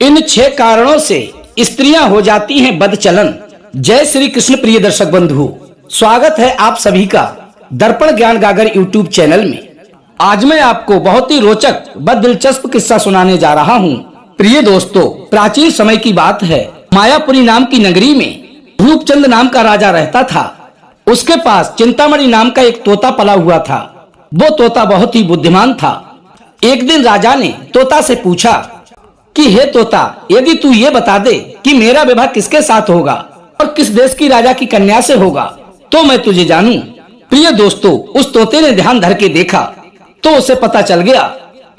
इन 6 कारणों से स्त्रियां हो जाती हैं बदचलन। जय श्री कृष्ण प्रिय दर्शक बंधु, स्वागत है आप सभी का दर्पण ज्ञान गागर यूट्यूब चैनल में। आज मैं आपको बहुत ही रोचक व दिलचस्प किस्सा सुनाने जा रहा हूँ। प्रिय दोस्तों, प्राचीन समय की बात है। मायापुरी नाम की नगरी में रूपचंद नाम का राजा रहता था। उसके पास चिंतामणि नाम का एक तोता पला हुआ था। वो तोता बहुत ही बुद्धिमान था। एक दिन राजा ने तोता से पूछा कि हे तोता, यदि तू ये बता दे कि मेरा विवाह किसके साथ होगा और किस देश की राजा की कन्या से होगा तो मैं तुझे जानूं। प्रिय दोस्तों, उस तोते ने ध्यान धर के देखा तो उसे पता चल गया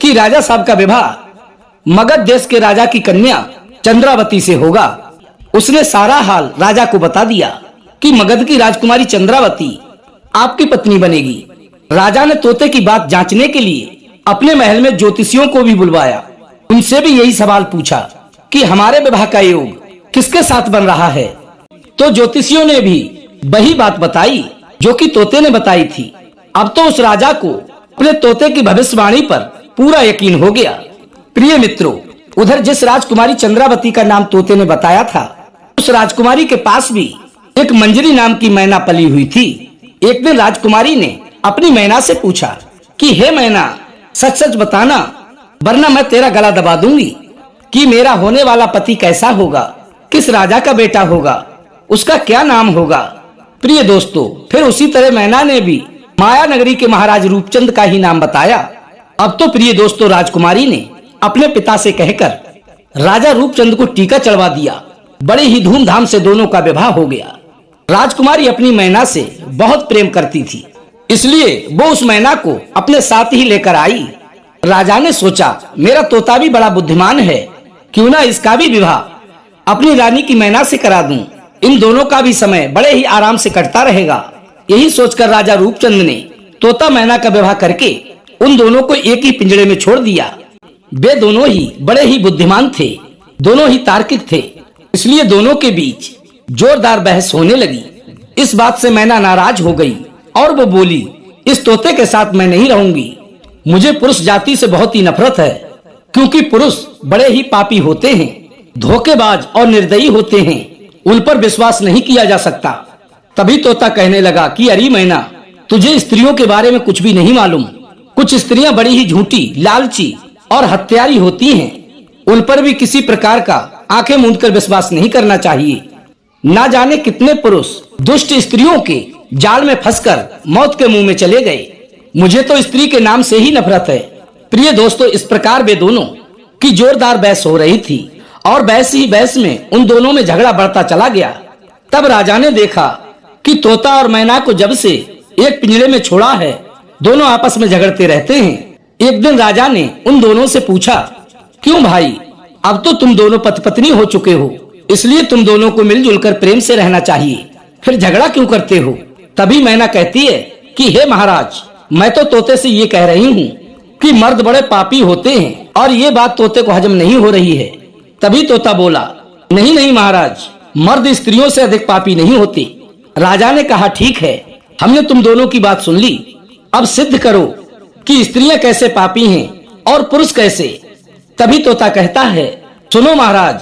कि राजा साहब का विवाह मगध देश के राजा की कन्या चंद्रावती से होगा। उसने सारा हाल राजा को बता दिया कि मगध की राजकुमारी चंद्रावती आपकी पत्नी बनेगी। राजा ने तोते की बात जांचने के लिए अपने महल में ज्योतिषियों को भी बुलवाया। उनसे भी यही सवाल पूछा कि हमारे विवाह का योग किसके साथ बन रहा है। तो ज्योतिषियों ने भी वही बात बताई जो कि तोते ने बताई थी। अब तो उस राजा को अपने तोते की भविष्यवाणी पर पूरा यकीन हो गया। प्रिय मित्रों, उधर जिस राजकुमारी चंद्रावती का नाम तोते ने बताया था, उस राजकुमारी के पास भी एक मंजरी नाम की मैना पली हुई थी। एक दिन राजकुमारी ने अपनी मैना से पूछा कि हे मैना, सच सच बताना, वरना मैं तेरा गला दबा दूंगी कि मेरा होने वाला पति कैसा होगा, किस राजा का बेटा होगा, उसका क्या नाम होगा। प्रिय दोस्तों, फिर उसी तरह मैना ने भी माया नगरी के महाराज रूपचंद का ही नाम बताया। अब तो प्रिय दोस्तों, राजकुमारी ने अपने पिता से कहकर राजा रूपचंद को टीका चढ़वा दिया। बड़े ही धूमधाम से दोनों का विवाह हो गया। राजकुमारी अपनी मैना से बहुत प्रेम करती थी, इसलिए वो उस मैना को अपने साथ ही लेकर आई। राजा ने सोचा, मेरा तोता भी बड़ा बुद्धिमान है, क्यों ना इसका भी विवाह अपनी रानी की मैना से करा दूं। इन दोनों का भी समय बड़े ही आराम से कटता रहेगा। यही सोचकर राजा रूपचंद ने तोता मैना का विवाह करके उन दोनों को एक ही पिंजरे में छोड़ दिया। वे दोनों ही बड़े ही बुद्धिमान थे, दोनों ही तार्किक थे, इसलिए दोनों के बीच जोरदार बहस होने लगी। इस बात से मैना नाराज हो गई और वो बोली, इस तोते के साथ मैं नहीं रहूंगी। मुझे पुरुष जाति से बहुत ही नफरत है, क्योंकि पुरुष बड़े ही पापी होते हैं, धोखेबाज और निर्दयी होते हैं, उन पर विश्वास नहीं किया जा सकता। तभी तोता कहने लगा कि अरे मैना, तुझे स्त्रियों के बारे में कुछ भी नहीं मालूम। कुछ स्त्रियां बड़ी ही झूठी, लालची और हत्यारी होती हैं। उन पर भी किसी प्रकार का आंखें मूंद कर विश्वास नहीं करना चाहिए। ना जाने कितने पुरुष दुष्ट स्त्रियों के जाल में फंसकर मौत के मुंह में चले गए। मुझे तो स्त्री के नाम से ही नफरत है। प्रिय दोस्तों, इस प्रकार वे दोनों की जोरदार बहस हो रही थी और बहस ही बहस में उन दोनों में झगड़ा बढ़ता चला गया। तब राजा ने देखा कि तोता और मैना को जब से एक पिंजरे में छोड़ा है, दोनों आपस में झगड़ते रहते हैं। एक दिन राजा ने उन दोनों से पूछा, क्यों भाई, अब तो तुम दोनों पति पत्नी हो चुके हो, इसलिए तुम दोनों को मिलजुल कर प्रेम से रहना चाहिए, फिर झगड़ा क्यों करते हो। तभी मैना कहती है कि हे महाराज, मैं तो तोते से ये कह रही हूँ कि मर्द बड़े पापी होते हैं और ये बात तोते को हजम नहीं हो रही है। तभी तोता बोला, नहीं नहीं महाराज, मर्द स्त्रियों से अधिक पापी नहीं होते। राजा ने कहा, ठीक है, हमने तुम दोनों की बात सुन ली, अब सिद्ध करो कि स्त्रियां कैसे पापी हैं और पुरुष कैसे। तभी तोता कहता है, सुनो महाराज,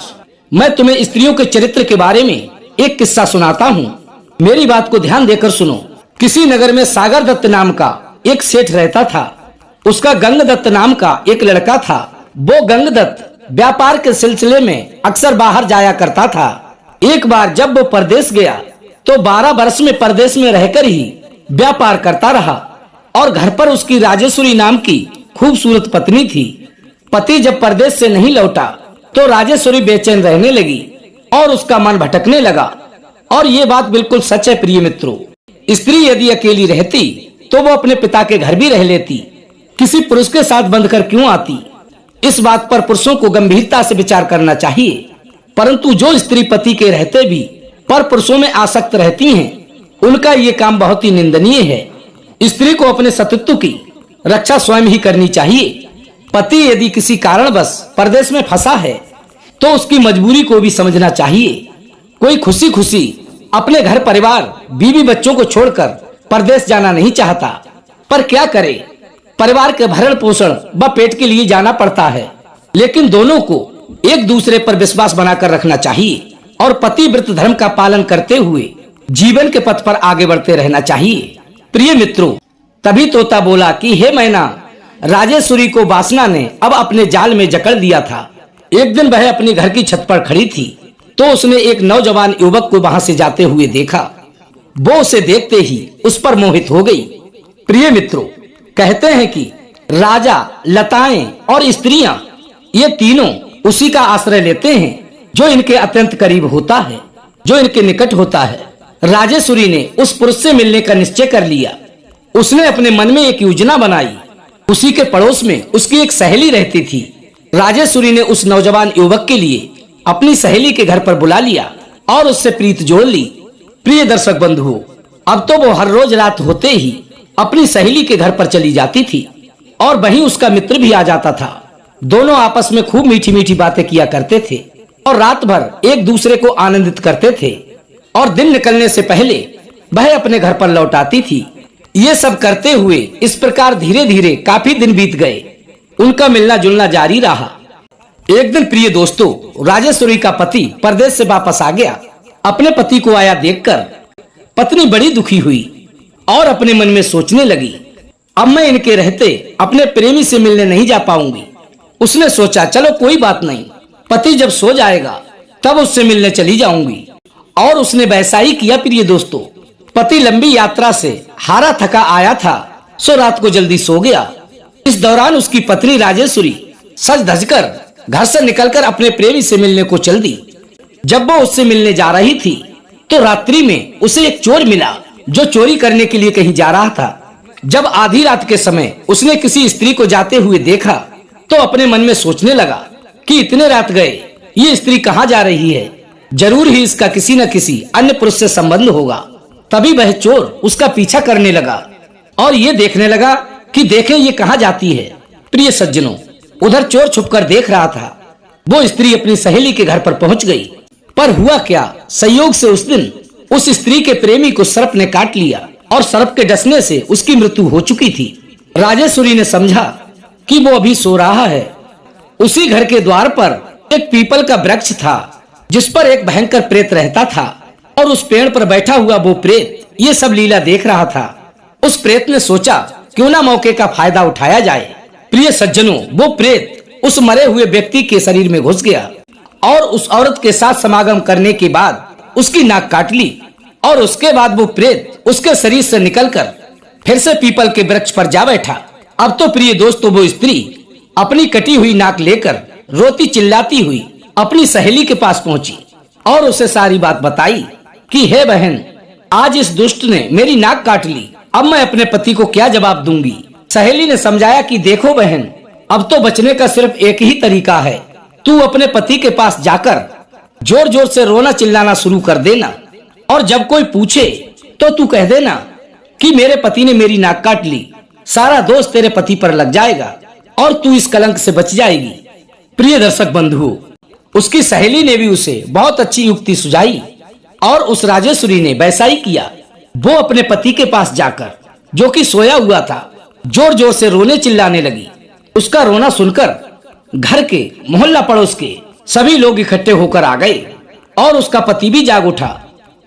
मैं तुम्हें स्त्रियों के चरित्र के बारे में एक किस्सा सुनाता हूँ। मेरी बात को ध्यान देकर सुनो। किसी नगर में सागर दत्त नाम का एक सेठ रहता था। उसका गंगदत्त नाम का एक लड़का था। वो गंगदत्त व्यापार के सिलसिले में अक्सर बाहर जाया करता था। एक बार जब वो परदेश गया तो 12 वर्ष में परदेश में रहकर ही व्यापार करता रहा और घर पर उसकी राजेश्वरी नाम की खूबसूरत पत्नी थी। पति जब परदेश से नहीं लौटा तो राजेश्वरी बेचैन रहने लगी और उसका मन भटकने लगा। और ये बात बिल्कुल सच है प्रिय मित्रों, स्त्री यदि अकेली रहती तो वो अपने पिता के घर भी रह लेती, किसी पुरुष के साथ बंधकर क्यों आती। इस बात पर पुरुषों को गंभीरता से विचार करना चाहिए। परंतु जो स्त्री पति के रहते भी पर पुरुषों में आसक्त रहती हैं, उनका ये काम बहुत ही निंदनीय है। स्त्री को अपने सतीत्व की रक्षा स्वयं ही करनी चाहिए। पति यदि किसी कारणवश परदेश में फंसा है तो उसकी मजबूरी को भी समझना चाहिए। कोई खुशी खुशी अपने घर परिवार बीवी बच्चों को छोड़कर परदेश जाना नहीं चाहता, पर क्या करे, परिवार के भरण पोषण व पेट के लिए जाना पड़ता है। लेकिन दोनों को एक दूसरे पर विश्वास बनाकर रखना चाहिए और पतिव्रत धर्म का पालन करते हुए जीवन के पथ पर आगे बढ़ते रहना चाहिए। प्रिय मित्रों, तभी तोता बोला कि हे मैना, राजेश्वरी को वासना ने अब अपने जाल में जकड़ दिया था। एक दिन वह अपनी घर की छत पर खड़ी थी तो उसने एक नौजवान युवक को वहां से जाते हुए देखा। वो उसे देखते ही उस पर मोहित हो गई। प्रिय मित्रों, कहते हैं कि राजा, लताएं और स्त्रियां ये तीनों उसी का आश्रय लेते हैं जो इनके अत्यंत करीब होता है, जो इनके निकट होता है। राजेश्वरी ने उस पुरुष से मिलने का निश्चय कर लिया। उसने अपने मन में एक योजना बनाई। उसी के पड़ोस में उसकी एक सहेली रहती थी। राजेश्वरी ने उस नौजवान युवक के लिए अपनी सहेली के घर पर बुला लिया और उससे प्रीत जोड़ ली। प्रिय दर्शक बंधुओं, अब तो वो हर रोज रात होते ही अपनी सहेली के घर पर चली जाती थी और वहीं उसका मित्र भी आ जाता था। दोनों आपस में खूब मीठी मीठी बातें किया करते थे और रात भर एक दूसरे को आनंदित करते थे और दिन निकलने से पहले वह अपने घर पर लौट आती थी। ये सब करते हुए इस प्रकार धीरे धीरे काफी दिन बीत गए। उनका मिलना जुलना जारी रहा। एक दिन प्रिय दोस्तों, राजेश्वरी का पति परदेश से वापस आ गया। अपने पति को आया देखकर पत्नी बड़ी दुखी हुई और अपने मन में सोचने लगी, अब मैं इनके रहते अपने प्रेमी से मिलने नहीं जा पाऊंगी। उसने सोचा, चलो कोई बात नहीं, पति जब सो जाएगा तब उससे मिलने चली जाऊंगी। और उसने वैसा ही किया। प्रिय दोस्तों, पति लंबी यात्रा से हारा थका आया था, सो रात को जल्दी सो गया। इस दौरान उसकी पत्नी राजेश्वरी सज धजकर घर से निकलकर अपने प्रेमी से मिलने को चल दी। जब वो उससे मिलने जा रही थी तो रात्रि में उसे एक चोर मिला जो चोरी करने के लिए कहीं जा रहा था। जब आधी रात के समय उसने किसी स्त्री को जाते हुए देखा तो अपने मन में सोचने लगा कि इतने रात गए ये स्त्री कहाँ जा रही है, जरूर ही इसका किसी न किसी अन्य पुरुष से संबंध होगा। तभी वह चोर उसका पीछा करने लगा और ये देखने लगा कि देखें ये कहाँ जाती है। प्रिय सज्जनों, उधर चोर छुपकर देख रहा था। वो स्त्री अपनी सहेली के घर पर पहुंच गई, पर हुआ क्या, संयोग से उस दिन उस स्त्री के प्रेमी को सर्प ने काट लिया और सर्प के डसने से उसकी मृत्यु हो चुकी थी। राजेश्वरी ने समझा कि वो अभी सो रहा है। उसी घर के द्वार पर एक पीपल का वृक्ष था जिस पर एक भयंकर प्रेत रहता था और उस पेड़ पर बैठा हुआ वो प्रेत ये सब लीला देख रहा था। उस प्रेत ने सोचा क्यों ना मौके का फायदा उठाया जाए। प्रिय सज्जनों, वो प्रेत उस मरे हुए व्यक्ति के शरीर में घुस गया और उस औरत के साथ समागम करने के बाद उसकी नाक काट ली और उसके बाद वो प्रेत उसके शरीर से निकलकर फिर से पीपल के वृक्ष पर जा बैठा। अब तो प्रिय दोस्तों, वो स्त्री अपनी कटी हुई नाक लेकर रोती चिल्लाती हुई अपनी सहेली के पास पहुंची और उसे सारी बात बताई कि हे बहन, आज इस दुष्ट ने मेरी नाक काट ली, अब मैं अपने पति को क्या जवाब दूंगी। सहेली ने समझाया कि देखो बहन, अब तो बचने का सिर्फ एक ही तरीका है, तू अपने पति के पास जाकर जोर जोर से रोना चिल्लाना शुरू कर देना और जब कोई पूछे तो तू कह देना कि मेरे पति ने मेरी नाक काट ली। सारा दोष तेरे पति पर लग जाएगा और तू इस कलंक से बच जाएगी। प्रिय दर्शक बंधुओं, उसकी सहेली ने भी उसे बहुत अच्छी युक्ति सुझाई और उस राजेश्वरी ने वैसा ही किया। वो अपने पति के पास जाकर, जो कि सोया हुआ था, जोर जोर से रोने चिल्लाने लगी। उसका रोना सुनकर घर के, मोहल्ला पड़ोस के सभी लोग इकट्ठे होकर आ गए और उसका पति भी जाग उठा।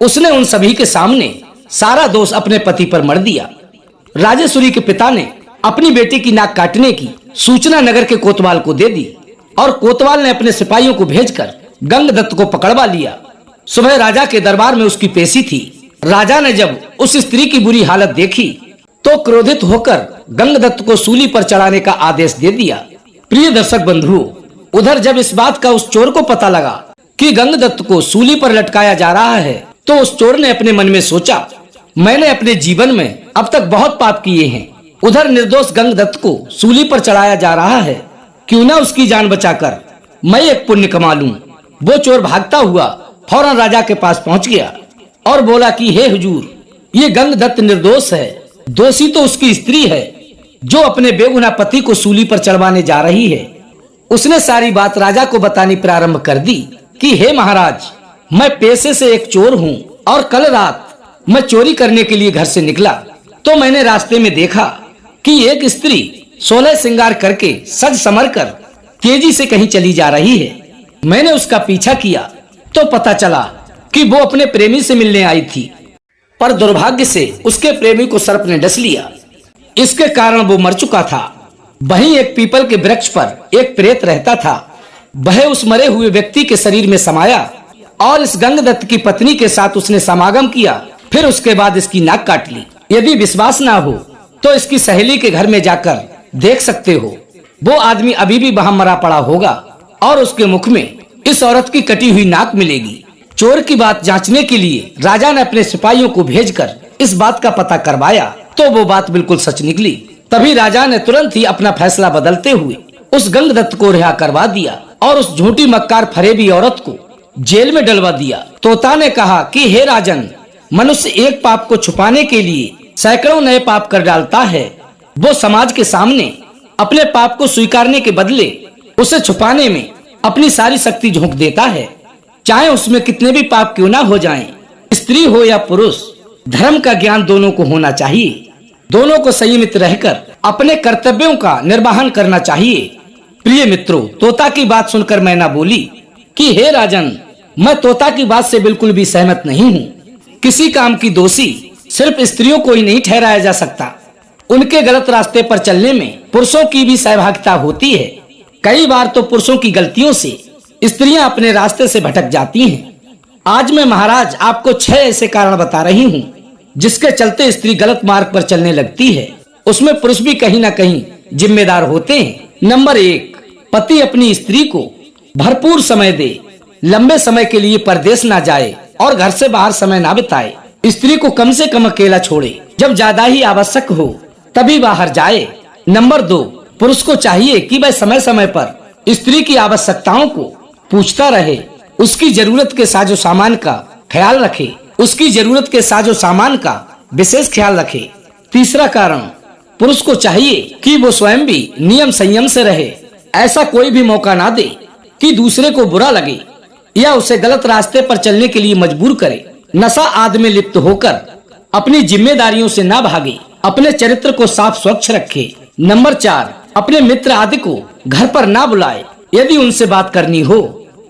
उसने उन सभी के सामने सारा दोष अपने पति पर मढ़ दिया। राजेश्वरी के पिता ने अपनी बेटी की नाक काटने की सूचना नगर के कोतवाल को दे दी और कोतवाल ने अपने सिपाहियों को भेजकर गंगदत्त को पकड़वा लिया। सुबह राजा के दरबार में उसकी पेशी थी। राजा ने जब उस स्त्री की बुरी हालत देखी तो क्रोधित होकर गंगदत्त को सूली पर चढ़ाने का आदेश दे दिया। प्रिय दर्शक बंधुओं, उधर जब इस बात का उस चोर को पता लगा कि गंगदत्त को सूली पर लटकाया जा रहा है तो उस चोर ने अपने मन में सोचा, मैंने अपने जीवन में अब तक बहुत पाप किए हैं, उधर निर्दोष गंगदत्त को सूली पर चढ़ाया जा रहा है, क्यों ना उसकी जान बचाकर मैं एक पुण्य कमा लूं। वो चोर भागता हुआ फौरन राजा के पास पहुंच गया और बोला कि हे हुजूर, ये गंगदत्त निर्दोष है, दोषी तो उसकी स्त्री है जो अपने बेगुनाह पति को सूली पर चढ़वाने जा रही है। उसने सारी बात राजा को बतानी प्रारंभ कर दी कि हे महाराज, मैं पेशे से एक चोर हूँ और कल रात मैं चोरी करने के लिए घर से निकला तो मैंने रास्ते में देखा कि एक स्त्री 16 श्रृंगार करके सज संवर कर तेजी से कहीं चली जा रही है। मैंने उसका पीछा किया तो पता चला कि वो अपने प्रेमी से मिलने आई थी, पर दुर्भाग्य से उसके प्रेमी को सर्प ने डस लिया। इसके कारण वो मर चुका था। वहीं एक पीपल के वृक्ष पर एक प्रेत रहता था। वह उस मरे हुए व्यक्ति के शरीर में समाया और इस गंगदत्त की पत्नी के साथ उसने समागम किया। फिर उसके बाद इसकी नाक काट ली। यदि विश्वास ना हो तो इसकी सहेली के घर में जाकर देख सकते हो। वो आदमी अभी भी वहां मरा पड़ा होगा और उसके मुख में इस औरत की कटी हुई नाक मिलेगी। चोर की बात जांचने के लिए राजा ने अपने सिपाहियों को भेजकर इस बात का पता करवाया तो वो बात बिल्कुल सच निकली। तभी राजा ने तुरंत ही अपना फैसला बदलते हुए उस गंगदत्त को रिहा करवा दिया और उस झूठी मक्कार फरेबी औरत को जेल में डलवा दिया। तोता ने कहा कि हे राजन, मनुष्य एक पाप को छुपाने के लिए सैकड़ों नए पाप कर डालता है। वो समाज के सामने अपने पाप को स्वीकारने के बदले उसे छुपाने में अपनी सारी शक्ति झोंक देता है, चाहे उसमें कितने भी पाप क्यों ना हो जाएं। स्त्री हो या पुरुष, धर्म का ज्ञान दोनों को होना चाहिए। दोनों को संयमित रहकर अपने कर्तव्यों का निर्वहन करना चाहिए। प्रिय मित्रों, तोता की बात सुनकर मैं ना बोली कि हे राजन, मैं तोता की बात से बिल्कुल भी सहमत नहीं हूँ। किसी काम की दोषी सिर्फ स्त्रियों को ही नहीं ठहराया जा सकता। उनके गलत रास्ते पर चलने में पुरुषों की भी सहभागिता होती है। कई बार तो पुरुषों की गलतियों से स्त्रियां अपने रास्ते से भटक जाती हैं। आज मैं महाराज आपको 6 ऐसे कारण बता रही हूँ जिसके चलते स्त्री गलत मार्ग पर चलने लगती है। उसमें पुरुष भी कहीं ना कहीं जिम्मेदार होते हैं। नंबर 1, पति अपनी स्त्री को भरपूर समय दे। लंबे समय के लिए परदेश ना जाए और घर से बाहर समय ना बिताए। स्त्री को कम से कम अकेला छोड़े। जब ज्यादा ही आवश्यक हो तभी बाहर जाए। नंबर 2, पुरुष को चाहिए कि वह समय समय पर स्त्री की आवश्यकताओं को पूछता रहे, उसकी जरूरत के साजो सामान का ख्याल रखे। उसकी जरूरत के साजो सामान का विशेष ख्याल रखे। तीसरा कारण, पुरुष को चाहिए कि वो स्वयं भी नियम संयम से रहे। ऐसा कोई भी मौका ना दे कि दूसरे को बुरा लगे या उसे गलत रास्ते पर चलने के लिए मजबूर करे। नशा आदि में लिप्त होकर अपनी जिम्मेदारियों से ना भागे। अपने चरित्र को साफ स्वच्छ रखे। नंबर 4, अपने मित्र आदि को घर पर ना बुलाए। यदि उनसे बात करनी हो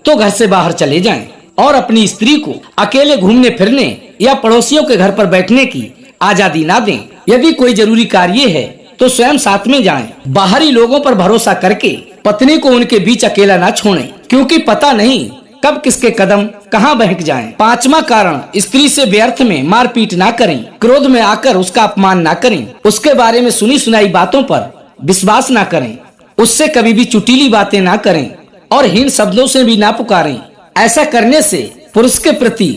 तो घर से बाहर चले जाएं और अपनी स्त्री को अकेले घूमने फिरने या पड़ोसियों के घर पर बैठने की आजादी ना दें। यदि कोई जरूरी कार्य है तो स्वयं साथ में जाएं। बाहरी लोगों पर भरोसा करके पत्नी को उनके बीच अकेला ना छोड़ें, क्योंकि पता नहीं कब किसके कदम कहां बहक जाएं। 5वां कारण, स्त्री से व्यर्थ में मारपीट ना करें। क्रोध में आकर उसका अपमान ना करें। उसके बारे में सुनी सुनाई बातों पर विश्वास ना करें। उससे कभी भी चुटीली बातें ना करें और हीन शब्दों से भी ना पुकारें। ऐसा करने से पुरुष के प्रति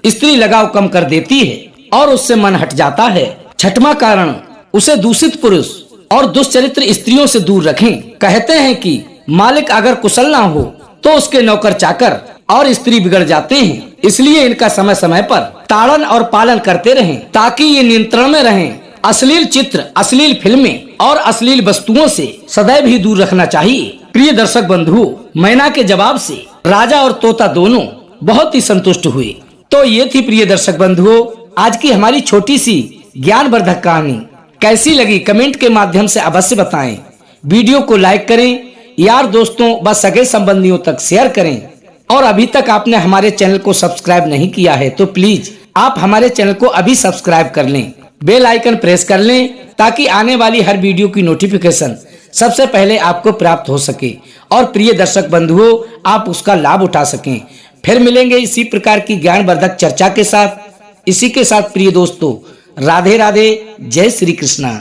स्त्री लगाव कम कर देती है और उससे मन हट जाता है। 6वां कारण, उसे दूषित पुरुष और दुष्चरित्र स्त्रियों से दूर रखें। कहते हैं कि मालिक अगर कुशल ना हो तो उसके नौकर चाकर और स्त्री बिगड़ जाते हैं। इसलिए इनका समय समय पर ताड़न और पालन करते रहें ताकि ये नियंत्रण में रहें। अश्लील चित्र, अश्लील फिल्में और अश्लील वस्तुओं से सदैव ही दूर रखना चाहिए। प्रिय दर्शक बंधुओं, मैना के जवाब से राजा और तोता दोनों बहुत ही संतुष्ट हुए। तो ये थी प्रिय दर्शक बंधुओं आज की हमारी छोटी सी ज्ञानवर्धक कहानी। कैसी लगी कमेंट के माध्यम से अवश्य बताएं। वीडियो को लाइक करें, यार दोस्तों व सगे संबंधियों तक शेयर करें। और अभी तक आपने हमारे चैनल को सब्सक्राइब नहीं किया है तो प्लीज आप हमारे चैनल को अभी सब्सक्राइब कर लें, बेल आइकन प्रेस कर लें ताकि आने वाली हर वीडियो की नोटिफिकेशन सबसे पहले आपको प्राप्त हो सके और प्रिय दर्शक बंधुओं आप उसका लाभ उठा सकें। फिर मिलेंगे इसी प्रकार की ज्ञानवर्धक चर्चा के साथ। इसी के साथ प्रिय दोस्तों, राधे राधे, जय श्री कृष्णा।